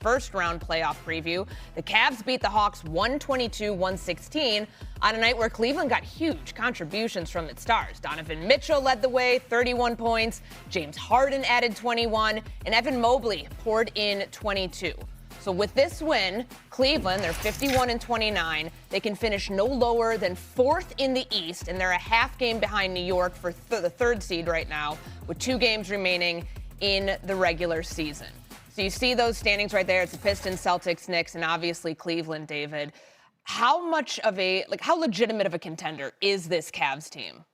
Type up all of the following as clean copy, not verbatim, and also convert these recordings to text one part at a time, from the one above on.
first-round playoff preview. The Cavs beat the Hawks 122-116 on a night where Cleveland got huge contributions from its stars. Donovan Mitchell led the way, 31 points. James Harden added 21, and Evan Mobley poured in 22. So with this win, Cleveland, they're 51-29. They can finish no lower than 4th in the East, and they're a half game behind New York for the 3rd seed right now, with 2 games remaining in the regular season. So you see those standings right there. It's the Pistons, Celtics, Knicks, and obviously Cleveland, David. How much of how legitimate of a contender is this Cavs team?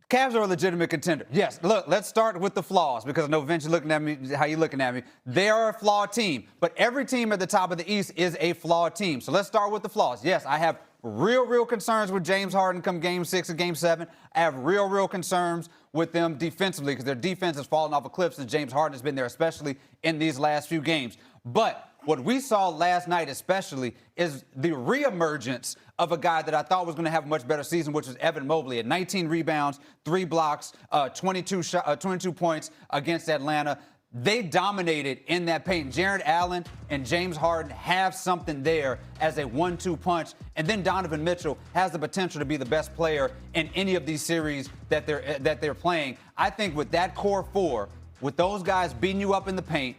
Cavs are a legitimate contender. Yes, look, let's start with the flaws, because I know, Vince, you're looking at me, how you looking at me. They are a flawed team, but every team at the top of the East is a flawed team. So let's start with the flaws. Yes, I have real concerns with James Harden come Game 6 or Game 7. I have real concerns with them defensively, because their defense has fallen off a cliff since James Harden has been there, especially in these last few games. But what we saw last night especially is the reemergence of a guy that I thought was going to have a much better season, which was Evan Mobley at 19 rebounds, 3 blocks, 22 points against Atlanta. They dominated in that paint. Jared Allen and James Harden have something there as a 1-2 punch. And then Donovan Mitchell has the potential to be the best player in any of these series that they're playing. I think with that core 4, with those guys beating you up in the paint,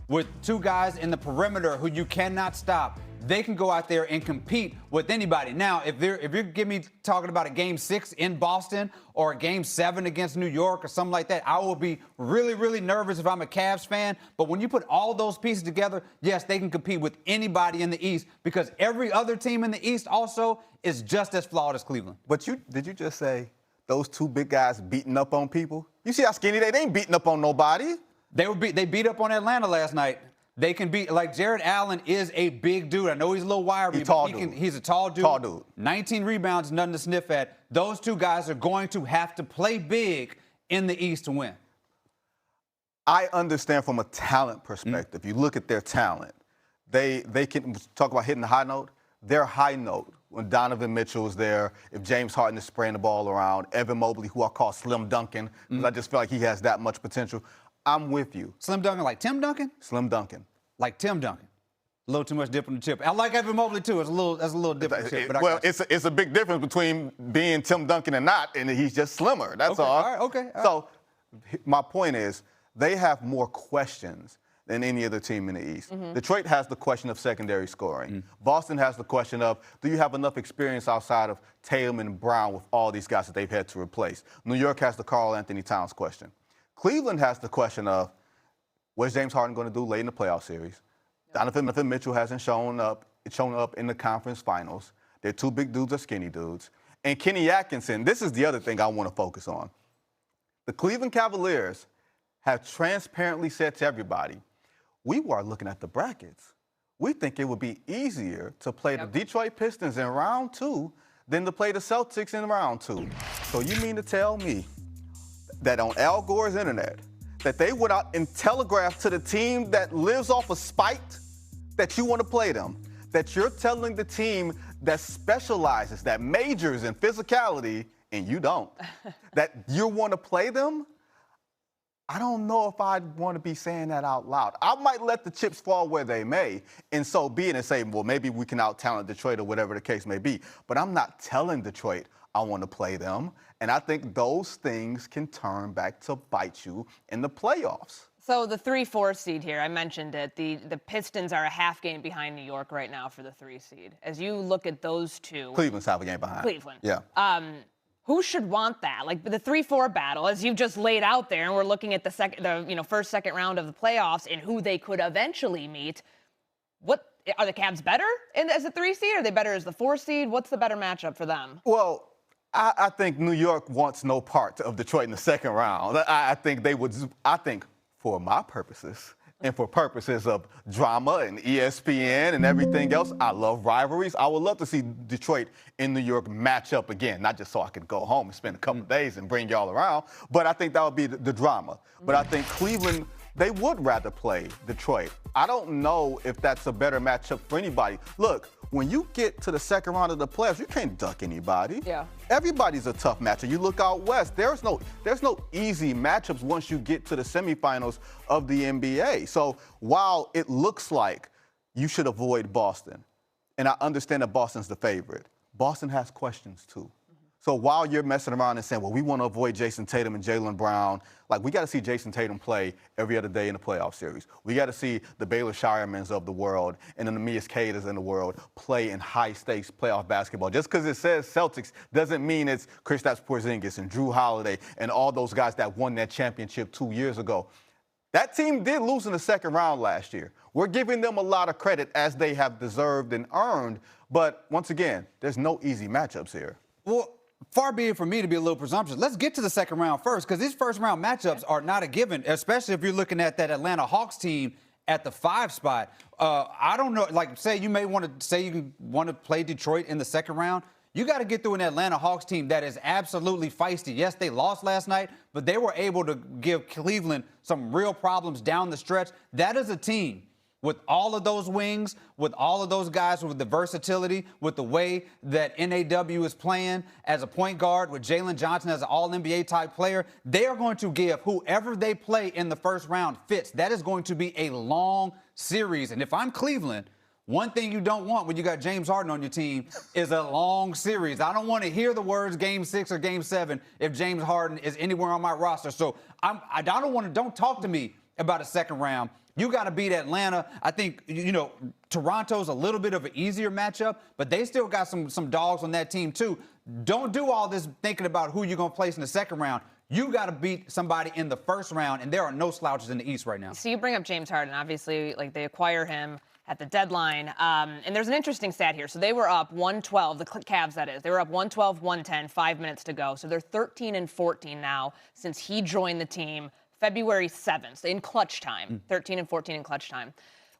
with 2 guys in the perimeter who you cannot stop, they can go out there and compete with anybody. Now, if you get me talking about a Game 6 in Boston or a Game 7 against New York or something like that, I will be really nervous if I'm a Cavs fan. But when you put all those pieces together, yes, they can compete with anybody in the East, because every other team in the East also is just as flawed as Cleveland. But did you just say those 2 big guys beating up on people? You see how skinny they ain't beating up on nobody. They beat up on Atlanta last night. They can beat, like, Jared Allen is a big dude. I know he's a little wiry, but he's a tall dude. Tall dude. 19 rebounds, nothing to sniff at. Those 2 guys are going to have to play big in the East to win. I understand from a talent perspective. You look at their talent. They can talk about hitting the high note. Their high note, when Donovan Mitchell is there, if James Harden is spraying the ball around, Evan Mobley, who I call Slim Duncan, because I just feel like he has that much potential. I'm with you. Slim Duncan, like Tim Duncan? Slim Duncan. Like Tim Duncan. A little too much dip in the chip. I like Evan Mobley, too. That's a little dip in the chip. But well, it's a big difference between being Tim Duncan and not, and he's just slimmer. That's all. All right, okay. So my point is, they have more questions than any other team in the East. Detroit has the question of secondary scoring. Boston has the question of, do you have enough experience outside of Tatum and Brown with all these guys that they've had to replace? New York has the Karl Anthony Towns question. Cleveland has the question of, what's James Harden going to do late in the playoff series? Donovan Mitchell hasn't shown up in the conference finals. They're 2 big dudes or skinny dudes. And Kenny Atkinson, this is the other thing I want to focus on. The Cleveland Cavaliers have transparently said to everybody, we are looking at the brackets. We think it would be easier to play the Detroit Pistons in round 2 than to play the Celtics in round 2. So you mean to tell me that on Al Gore's internet, that they went out and telegraphed to the team that lives off of spite that you want to play them, that you're telling the team that specializes, that majors in physicality, and you don't, that you want to play them? I don't know if I'd want to be saying that out loud. I might let the chips fall where they may, and so be it, and say, well, maybe we can out-talent Detroit or whatever the case may be. But I'm not telling Detroit I want to play them. And I think those things can turn back to bite you in the playoffs. So the 3-4 seed here, I mentioned it. The Pistons are a half game behind New York right now for the 3 seed. As you look at those 2. Cleveland's half a game behind. Cleveland. Yeah. Who should want that? Like the 3-4 battle, as you've just laid out there, and we're looking at the first, second round of the playoffs and who they could eventually meet. What are the Cavs better as a 3 seed? Are they better as the 4 seed? What's the better matchup for them? Well, I think New York wants no part of Detroit in the second round. I think they would. I think for my purposes and for purposes of drama and ESPN and everything else, I love rivalries. I would love to see Detroit and New York match up again, not just so I could go home and spend a couple of days and bring y'all around, but I think that would be the drama. But I think Cleveland, they would rather play Detroit. I don't know if that's a better matchup for anybody. Look, when you get to the second round of the playoffs, you can't duck anybody. Yeah. Everybody's a tough matchup. You look out west, there's no easy matchups once you get to the semifinals of the NBA. So while it looks like you should avoid Boston. And I understand that Boston's the favorite. Boston has questions too. So while you're messing around and saying, well, we want to avoid Jason Tatum and Jaylen Brown, like we got to see Jason Tatum play every other day in the playoff series. We got to see the Baylor Shiremans of the world and the Nemias Quedas in the world play in high-stakes playoff basketball. Just because it says Celtics doesn't mean it's Kristaps Porzingis and Drew Holiday and all those guys that won that championship 2 years ago. That team did lose in the second round last year. We're giving them a lot of credit as they have deserved and earned. But once again, there's no easy matchups here. Well, far be it for me to be a little presumptuous. Let's get to the second round first, because these first round matchups are not a given, especially if you're looking at that Atlanta Hawks team at the 5 spot. I don't know, like say you want to play Detroit in the second round. You got to get through an Atlanta Hawks team that is absolutely feisty. Yes, they lost last night, but they were able to give Cleveland some real problems down the stretch. That is a team with all of those wings, with all of those guys, with the versatility, with the way that NAW is playing as a point guard, with Jalen Johnson as an all-NBA type player, they are going to give whoever they play in the first round fits. That is going to be a long series. And if I'm Cleveland, one thing you don't want when you got James Harden on your team is a long series. I don't want to hear the words Game 6 or Game 7 if James Harden is anywhere on my roster. So don't talk to me about a second round. You got to beat Atlanta. I think, Toronto's a little bit of an easier matchup, but they still got some dogs on that team too. Don't do all this thinking about who you're going to place in the second round. You got to beat somebody in the first round, and there are no slouches in the East right now. So you bring up James Harden. Obviously, they acquire him at the deadline. And there's an interesting stat here. So they were up 112, the Cavs that is. They were up 112-110, 5 minutes to go. So they're 13-14 now since he joined the team February 7th in clutch time, 13-14 in clutch time.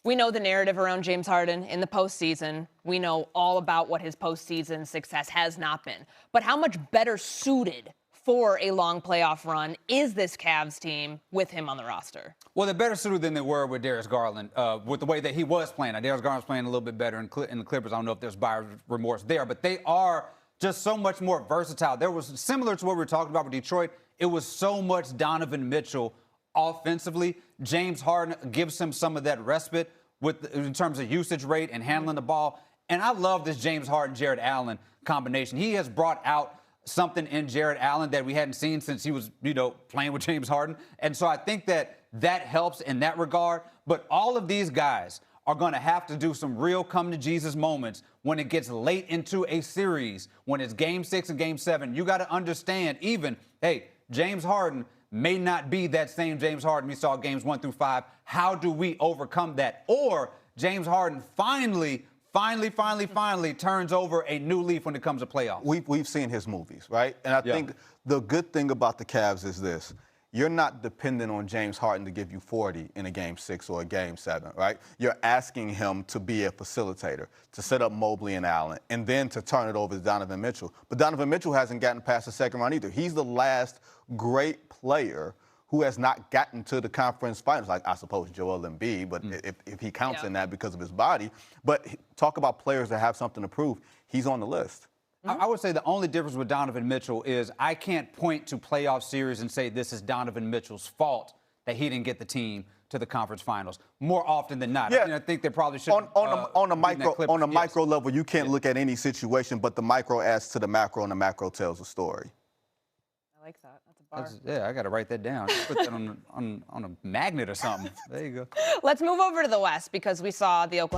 We know the narrative around James Harden in the postseason. We know all about what his postseason success has not been. But how much better suited for a long playoff run is this Cavs team with him on the roster? Well, they're better suited than they were with Darius Garland, with the way that he was playing. Now, Darius Garland's playing a little bit better in the Clippers. I don't know if there's buyer's remorse there, but they are just so much more versatile. There was similar to what we were talking about with Detroit. It was so much Donovan Mitchell offensively. James Harden gives him some of that respite in terms of usage rate and handling the ball. And I love this James Harden-Jared Allen combination. He has brought out something in Jared Allen that we hadn't seen since he was, playing with James Harden. And so I think that helps in that regard. But all of these guys are going to have to do some real come-to-Jesus moments when it gets late into a series, when it's Game 6 and Game 7. You got to understand James Harden may not be that same James Harden we saw games 1 through 5. How do we overcome that? Or James Harden finally turns over a new leaf when it comes to playoffs. We've seen his movies, right? And I think the good thing about the Cavs is this. You're not dependent on James Harden to give you 40 in a Game 6 or a Game 7, right? You're asking him to be a facilitator, to set up Mobley and Allen, and then to turn it over to Donovan Mitchell. But Donovan Mitchell hasn't gotten past the second round either. He's the last great player who has not gotten to the conference finals, like I suppose Joel Embiid, but if he counts in that because of his body. But talk about players that have something to prove, he's on the list. I would say the only difference with Donovan Mitchell is I can't point to playoff series and say this is Donovan Mitchell's fault that he didn't get the team to the conference finals more often than not. Yeah. I think they probably should. On a micro level, you can't look at any situation, but the micro adds to the macro, and the macro tells a story. I like that. That's a bar. I got to write that down. Put that on a magnet or something. There you go. Let's move over to the West because we saw the Oklahoma